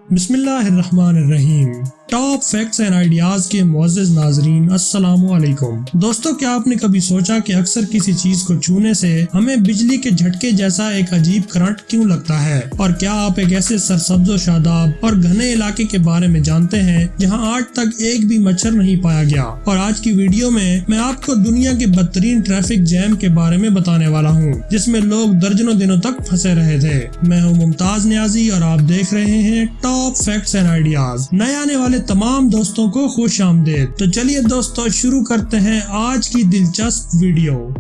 बिस्मिल्लाहिर्रहमानिर्रहीम। Top facts and ideas के मुअज़्ज़िज़ नाज़रीन, अस्सलामु अलैकुम। दोस्तों, क्या आपने कभी सोचा कि अक्सर किसी चीज को छूने से हमें बिजली के झटके जैसा एक अजीब करंट क्यों लगता है? और क्या आप एक ऐसे सरसब्ज़ो शादाब और घने इलाके के बारे में जानते हैं जहां आज तक एक भी मच्छर नहीं पाया गया? और आज की वीडियो में मैं आपको दुनिया के बदतरीन ट्रैफिक जैम के बारे में बताने वाला हूं, जिसमें लोग दर्जनों दिनों तक फंसे रहे थे। मैं हूं मुमताज नियाजी और आप देख रहे हैं टॉप फैक्ट्स एंड आइडियाज। नए आने वाले तमाम दोस्तों को खुश आमदीद। तो चलिए दोस्तों, शुरू करते हैं आज की दिलचस्प वीडियो।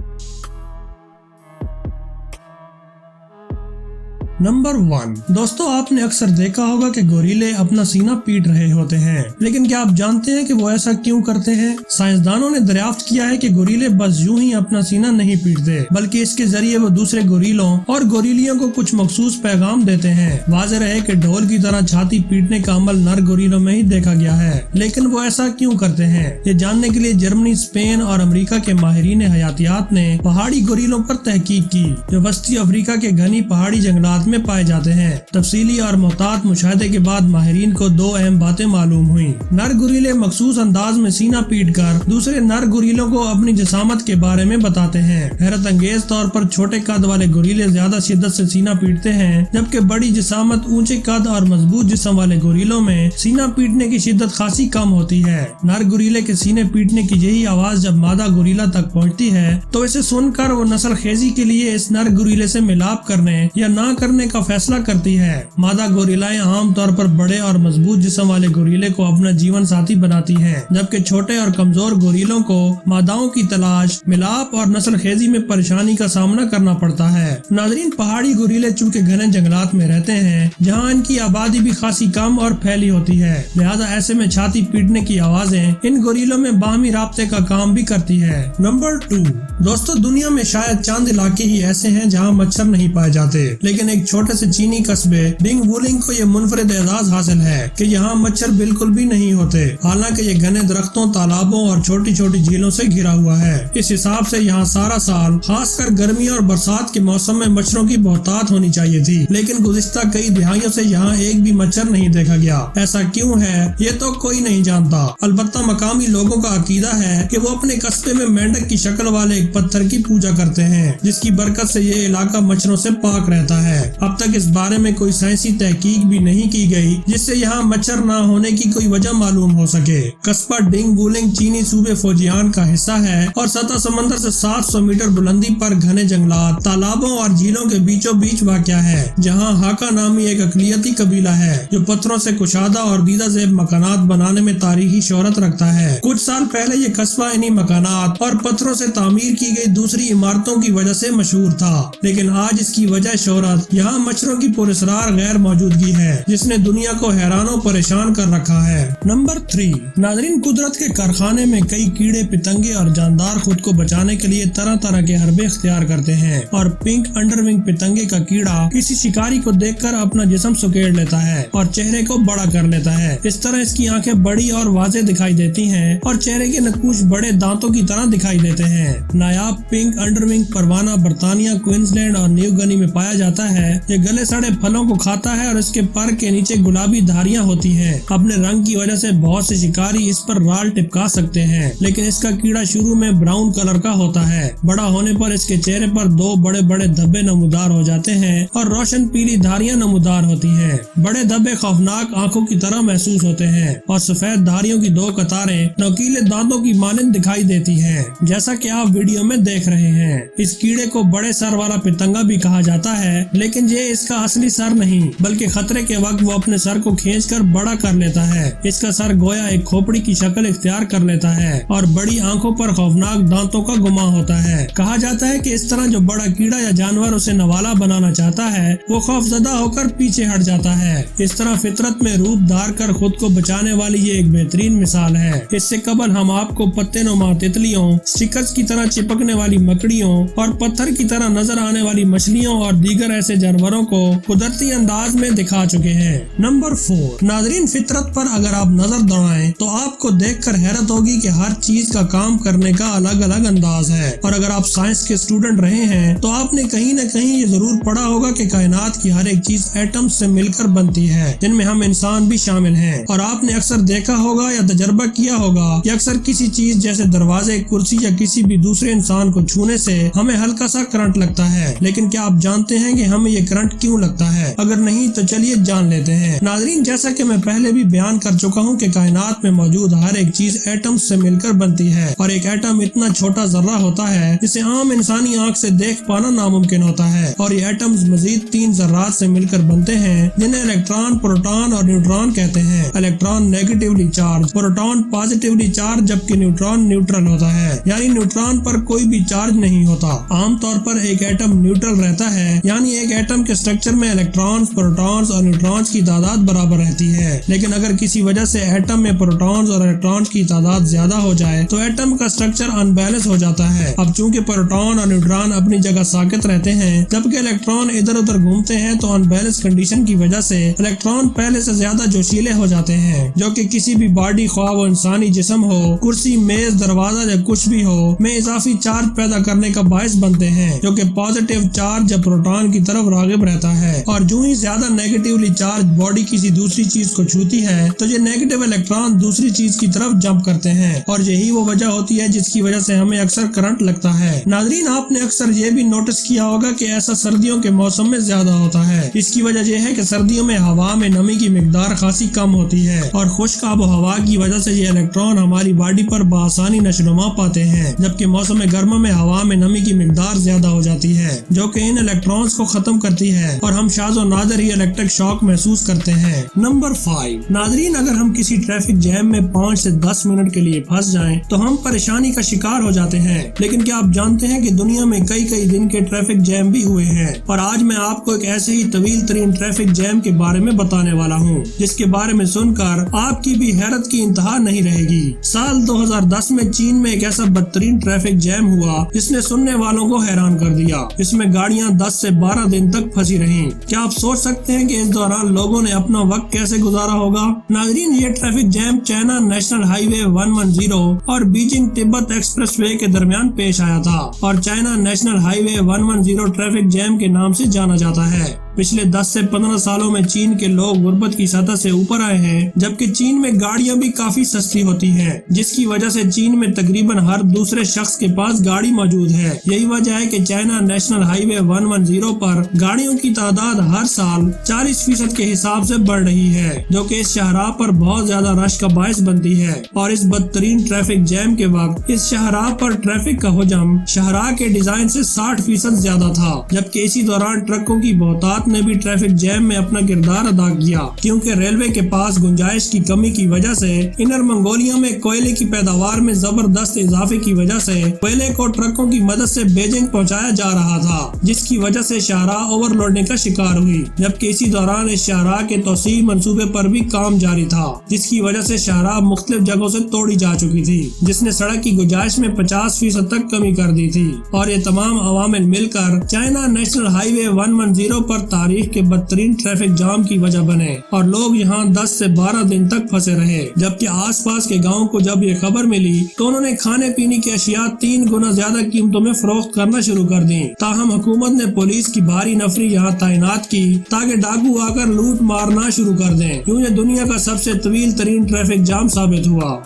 नंबर 1। दोस्तों, आपने अक्सर देखा होगा कि गोरीले अपना सीना पीट रहे होते हैं, लेकिन क्या आप जानते हैं कि वो ऐसा क्यों करते हैं? साइंसदानों ने दरियाफ्त किया है कि गोरीले बस यूं ही अपना सीना नहीं पीटते, बल्कि इसके जरिए वो दूसरे गोरीलों और गोरीलियों को कुछ मखसूस पैगाम देते हैं। वाज़ेह रहे कि ढोल की तरह छाती पीटने का अमल नर गोरीलों में ही देखा गया है, लेकिन वो ऐसा क्यों करते हैं? ये जानने के लिए जर्मनी, स्पेन और अमेरिका के माहिरीन हयातियात ने पहाड़ी गोरीलों पर तहकीक की, जो वस्ती अफ्रीका के घनी पहाड़ी जंगलात में पाए जाते हैं। तफसीली और मुहतात मुशाहदे के बाद माहिरीन को दो अहम बातें मालूम हुई। नर गोरीले मखसूस अंदाज में सीना पीटकर दूसरे नर गोरीलों को अपनी जिसामत के बारे में बताते हैं। हैरत अंगेज तौर पर छोटे कद वाले गोरीले ज्यादा शिद्दत से सीना पीटते हैं, जबकि बड़ी जिसामत, ऊंचे कद और मजबूत जिस्म वाले गोरीलों में सीना पीटने की शिद्दत खासी कम होती है। नर गोरीले के सीने पीटने की यही आवाज जब मादा गोरीला तक पहुँचती है तो इसे सुनकर वो नस्ल खेजी के लिए इस नर गोरीले से मिलाप करने या ना करने का फैसला करती है। मादा गोरिलाएं आमतौर पर बड़े और मजबूत जिस्म वाले गोरीले को अपना जीवन साथी बनाती हैं, जबकि छोटे और कमजोर गोरीलों को मादाओं की तलाश, मिलाप और नस्ल खेजी में परेशानी का सामना करना पड़ता है। नाज़रीन, पहाड़ी गोरीले चूंकि घने जंगलात में रहते हैं, जहां इनकी आबादी भी खासी कम और फैली होती है, लिहाजा ऐसे में छाती पीटने की आवाजें इन गोरीलों में बाहमी राब्ते का काम भी करती है। नंबर 2। दोस्तों, दुनिया में शायद चंद इलाके ही ऐसे हैं जहाँ मच्छर नहीं पाए जाते, लेकिन एक छोटे से चीनी कस्बे बिंग वुलिंग को ये मुनफरिद एजाज हासिल है कि यहाँ मच्छर बिल्कुल भी नहीं होते, हालांकि ये घने दरख्तों, तालाबों और छोटी छोटी झीलों से घिरा हुआ है। इस हिसाब से यहाँ सारा साल, खासकर गर्मी और बरसात के मौसम में मच्छरों की बहुतात होनी चाहिए थी, लेकिन गुज़िश्ता कई दिहाइयों से यहाँ एक भी मच्छर नहीं देखा गया। ऐसा क्यों है ये तो कोई नहीं जानता। अलबत्ता मकामी लोगों का अकीदा है कि वो अपने कस्बे में मेंढक की शक्ल वाले एक पत्थर की पूजा करते हैं, जिसकी बरकत से ये इलाका मच्छरों से पाक रहता है। अब तक इस बारे में कोई साइंसी तहकीक भी नहीं की गई जिससे यहाँ मच्छर न होने की कोई वजह मालूम हो सके। कस्बा डिंग वुलिंग चीनी सूबे फौजियान का हिस्सा है और सतह समंदर से 700 मीटर बुलंदी पर घने जंगलात, तालाबों और झीलों के बीचों बीच वाक़या है, जहाँ हाका नामी एक अकलियती कबीला है जो पत्थरों से कुशादा और दीदा ज़ेब मकानात बनाने में तारीखी शोहरत रखता है। कुछ साल पहले ये कस्बा इन्हीं मकानात और पत्थरों से तामीर की गई दूसरी इमारतों की वजह से मशहूर था, लेकिन आज इसकी वजह शोहरत यहाँ मच्छरों की पुरस्कार गैर मौजूदगी है, जिसने दुनिया को हैरानों परेशान कर रखा है। नंबर 3। नाज़रीन, कुदरत के कारखाने में कई कीड़े, पितंगे और जानदार खुद को बचाने के लिए तरह तरह के हरबे इख्तियार करते हैं, और पिंक अंडरविंग पितंगे का कीड़ा किसी शिकारी को देखकर अपना जिस्म सुकेड़ लेता है और चेहरे को बड़ा कर लेता है। इस तरह इसकी आंखें बड़ी और वाज़ेह दिखाई देती हैं और चेहरे के नकूश बड़े दांतों की तरह दिखाई देते हैं। नायाब पिंक अंडरविंग परवाना बर्तानिया, क्वींसलैंड और न्यू गिनी में पाया जाता है। ये गले सड़े फलों को खाता है और इसके पर के नीचे गुलाबी धारियां होती हैं। अपने रंग की वजह से बहुत से शिकारी इस पर राल टिपका सकते हैं, लेकिन इसका कीड़ा शुरू में ब्राउन कलर का होता है। बड़ा होने पर इसके चेहरे पर 2 बड़े बड़े धब्बे नमूदार हो जाते हैं और रोशन पीली धारियां नमूदार होती हैं। बड़े धब्बे खौफनाक आंखों की तरह महसूस होते हैं और सफेद धारियों की 2 कतारें नोकीले दांतों की मानंद दिखाई देती हैं, जैसा कि आप वीडियो में देख रहे हैं। इस कीड़े को बड़े सर वाला पितंगा भी कहा जाता है, लेकिन ये इसका असली सर नहीं, बल्कि खतरे के वक्त वो अपने सर को खींचकर बड़ा कर लेता है। इसका सर गोया एक खोपड़ी की शक्ल इख्तियार कर लेता है और बड़ी आंखों पर खौफनाक दांतों का गुमा होता है। कहा जाता है कि इस तरह जो बड़ा कीड़ा या जानवर उसे नवाला बनाना चाहता है, वो खौफजदा होकर पीछे हट जाता है। इस तरह फितरत में रूप धार कर खुद को बचाने वाली ये एक बेहतरीन मिसाल है। इससे कबल हम आपको पत्ते नुमा तितलियों, स्टिकर्स की तरह चिपकने वाली मकड़ियों और पत्थर की तरह नजर आने वाली मछलियों और दीगर ऐसे جانوروں کو قدرتی انداز میں دکھا چکے ہیں۔ نمبر 4، ناظرین فطرت پر اگر آپ نظر دوڑائیں تو آپ کو دیکھ کر حیرت ہوگی کہ ہر چیز کا کام کرنے کا الگ الگ انداز ہے، اور اگر آپ سائنس کے اسٹوڈنٹ رہے ہیں تو آپ نے کہیں نہ کہیں یہ ضرور پڑھا ہوگا کہ کائنات کی ہر ایک چیز ایٹم سے مل کر بنتی ہے، جن میں ہم انسان بھی شامل ہیں۔ اور آپ نے اکثر دیکھا ہوگا یا تجربہ کیا ہوگا کہ اکثر کسی چیز جیسے دروازے، کرسی یا کسی بھی دوسرے انسان کو چھونے سے ہمیں ہلکا سا کرنٹ لگتا ہے، لیکن کیا آپ جانتے ہیں کہ ہمیں یہ کرنٹ کیوں لگتا ہے؟ اگر نہیں تو چلیے جان لیتے ہیں۔ ناظرین جیسا کہ میں پہلے بھی بیان کر چکا ہوں کہ کائنات میں موجود ہر ایک چیز ایٹم سے مل کر بنتی ہے، اور ایک ایٹم اتنا چھوٹا ذرہ ہوتا ہے جسے عام انسانی آنکھ سے دیکھ پانا ناممکن ہوتا ہے، اور یہ ایٹمز مزید 3 ذرات سے مل کر بنتے ہیں جنہیں الیکٹران، پروٹون اور نیوٹران کہتے ہیں۔ Electron negatively charge, proton positively charge, جبکہ نیوٹران نیوٹرل ہوتا ہے، یعنی نیوٹران پر کوئی بھی چارج نہیں ہوتا۔ عام طور پر ایک ایٹم نیوٹرل رہتا ہے، یعنی ایک ایٹم کے اسٹرکچر میں الیکٹرانز، پروٹونز اور نیوٹرانز کی تعداد برابر رہتی ہے، لیکن اگر کسی وجہ سے ایٹم میں پروٹونز اور الیکٹرانز کی تعداد زیادہ ہو جائے تو ایٹم کا اسٹرکچر ان بیلنس ہو جاتا ہے۔ اب چونکہ پروٹون اور نیوٹران اپنی جگہ ساکت رہتے ہیں جبکہ الیکٹران ادھر ادھر گھومتے ہیں، تو ان بیلنس کنڈیشن کی وجہ سے الیکٹران پہلے سے زیادہ جوشیلے ہو جاتے ہیں، جو کہ کسی بھی باڈی، خواہ وہ انسانی جسم ہو، کرسی، میز، دروازہ یا کچھ بھی ہو، میں اضافی چارج پیدا کرنے کا باعث بنتے ہیں، جو کہ پازیٹیو چارج جب پروٹون کی طرف راغب رہتا ہے، اور جو ہی زیادہ نیگیٹیولی چارج باڈی کسی دوسری چیز کو چھوتی ہے تو یہ نیگیٹیو الیکٹران دوسری چیز کی طرف جمپ کرتے ہیں، اور یہی وہ وجہ ہوتی ہے جس کی وجہ سے ہمیں اکثر کرنٹ لگتا ہے۔ ناظرین آپ نے اکثر یہ بھی نوٹس کیا ہوگا کہ ایسا سردیوں کے موسم میں زیادہ ہوتا ہے۔ اس کی وجہ یہ ہے کہ سردیوں میں ہوا میں نمی کی مقدار خاصی کم ہوتی ہے، اور خشک آب و ہوا کی وجہ سے یہ الیکٹران ہماری باڈی پر بآسانی نشوونما پاتے ہیں، جبکہ موسم گرما میں ہوا میں نمی کی مقدار زیادہ ہو جاتی ہے، جو کہ ان الیکٹرانز کو ختم کرتی ہے، اور ہم شاذ و نادر ہی الیکٹرک شاک محسوس کرتے ہیں۔ نمبر 5، ناظرین اگر ہم کسی ٹریفک جیم میں 5 سے 10 منٹ کے لیے پھنس جائیں تو ہم پریشانی کا شکار ہو جاتے ہیں، لیکن کیا آپ جانتے ہیں کہ دنیا میں کئی دن کے ٹریفک جیم بھی ہوئے ہیں؟ اور آج میں آپ کو ایک ایسے ہی طویل ترین ٹریفک جیم کے بارے میں بتانے والا ہوں جس کے بارے میں سن کر آپ کی بھی حیرت کی انتہا نہیں رہے گی۔ سال 2010 میں چین میں ایک ایسا بدترین ٹریفک جیم ہوا جس نے سننے والوں کو حیران کر دیا۔ اس میں گاڑیاں 10 سے 12 دن تک پھنسی رہیں۔ کیا آپ سوچ سکتے ہیں کہ اس دوران لوگوں نے اپنا وقت کیسے گزارا ہوگا؟ ناظرین یہ traffic jam China national highway 110 اور بیجنگ تبت ایکسپریس وے کے درمیان پیش آیا تھا، اور China national highway 110 traffic jam کے نام سے جانا جاتا ہے۔ پچھلے 10 سے 15 سالوں میں چین کے لوگ غربت کی سطح سے اوپر آئے ہیں، جبکہ چین میں گاڑیاں بھی کافی سستی ہوتی ہیں، جس کی وجہ سے چین میں تقریباً ہر دوسرے شخص کے پاس گاڑی موجود ہے۔ یہی وجہ ہے کہ چائنا نیشنل ہائی وے 110 پر گاڑیوں کی تعداد ہر سال 40% کے حساب سے بڑھ رہی ہے، جو کہ اس شاہراہ پر بہت زیادہ رش کا باعث بنتی ہے، اور اس بدترین ٹریفک جیم کے وقت اس شاہراہ پر ٹریفک کا حجم شاہراہ کے ڈیزائن سے 60% زیادہ تھا، جبکہ اسی دوران ٹرکوں کی بہتات نے بھی ٹریفک جیم میں اپنا کردار ادا کیا، کیونکہ ریلوے کے پاس گنجائش کی کمی کی وجہ سے انر منگولیا میں کوئلے کی پیداوار میں زبردست اضافے کی وجہ سے کوئلے کو ٹرکوں کی مدد سے بیجنگ پہنچایا جا رہا تھا، جس کی وجہ سے شاہراہ اوور لوڈنگ کا شکار ہوئی، جبکہ اسی دوران اس شاہراہ کے توسیع منصوبے پر بھی کام جاری تھا، جس کی وجہ سے شاہراہ مختلف جگہوں سے توڑی جا چکی تھی، جس نے سڑک کی گنجائش میں 50% تک کمی کر دی تھی، اور یہ تمام عوامل مل کر چائنا نیشنل ہائی وے 110 پر تاریخ کے بدترین ٹریفک جام کی وجہ بنے، اور لوگ یہاں 10 سے 12 دن تک پھنسے رہے، جبکہ آس پاس کے گاؤں کو جب یہ خبر ملی تو انہوں نے کھانے پینے کی اشیاء 3 گنا زیادہ قیمتوں میں فروخت کرنا شروع کر دی۔ تاہم حکومت نے پولیس کی بھاری نفری یہاں تعینات کی تاکہ ڈاکو آ کر لوٹ مارنا شروع کر دیں، یوں یہ دنیا کا سب سے طویل ترین ٹریفک جام ثابت ہوا۔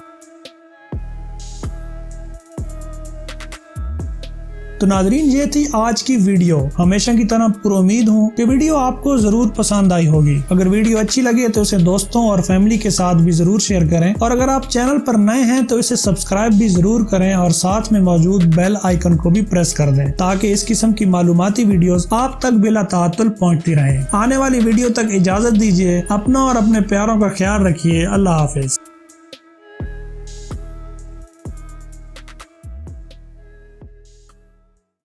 تو ناظرین یہ تھی آج کی ویڈیو۔ ہمیشہ کی طرح پر امید ہوں کہ ویڈیو آپ کو ضرور پسند آئی ہوگی۔ اگر ویڈیو اچھی لگے تو اسے دوستوں اور فیملی کے ساتھ بھی ضرور شیئر کریں، اور اگر آپ چینل پر نئے ہیں تو اسے سبسکرائب بھی ضرور کریں، اور ساتھ میں موجود بیل آئیکن کو بھی پریس کر دیں تاکہ اس قسم کی معلوماتی ویڈیوز آپ تک بلا تعطل پہنچتی رہیں۔ آنے والی ویڈیو تک اجازت دیجیے، اپنا اور اپنے پیاروں کا خیال رکھیے۔ اللہ حافظ۔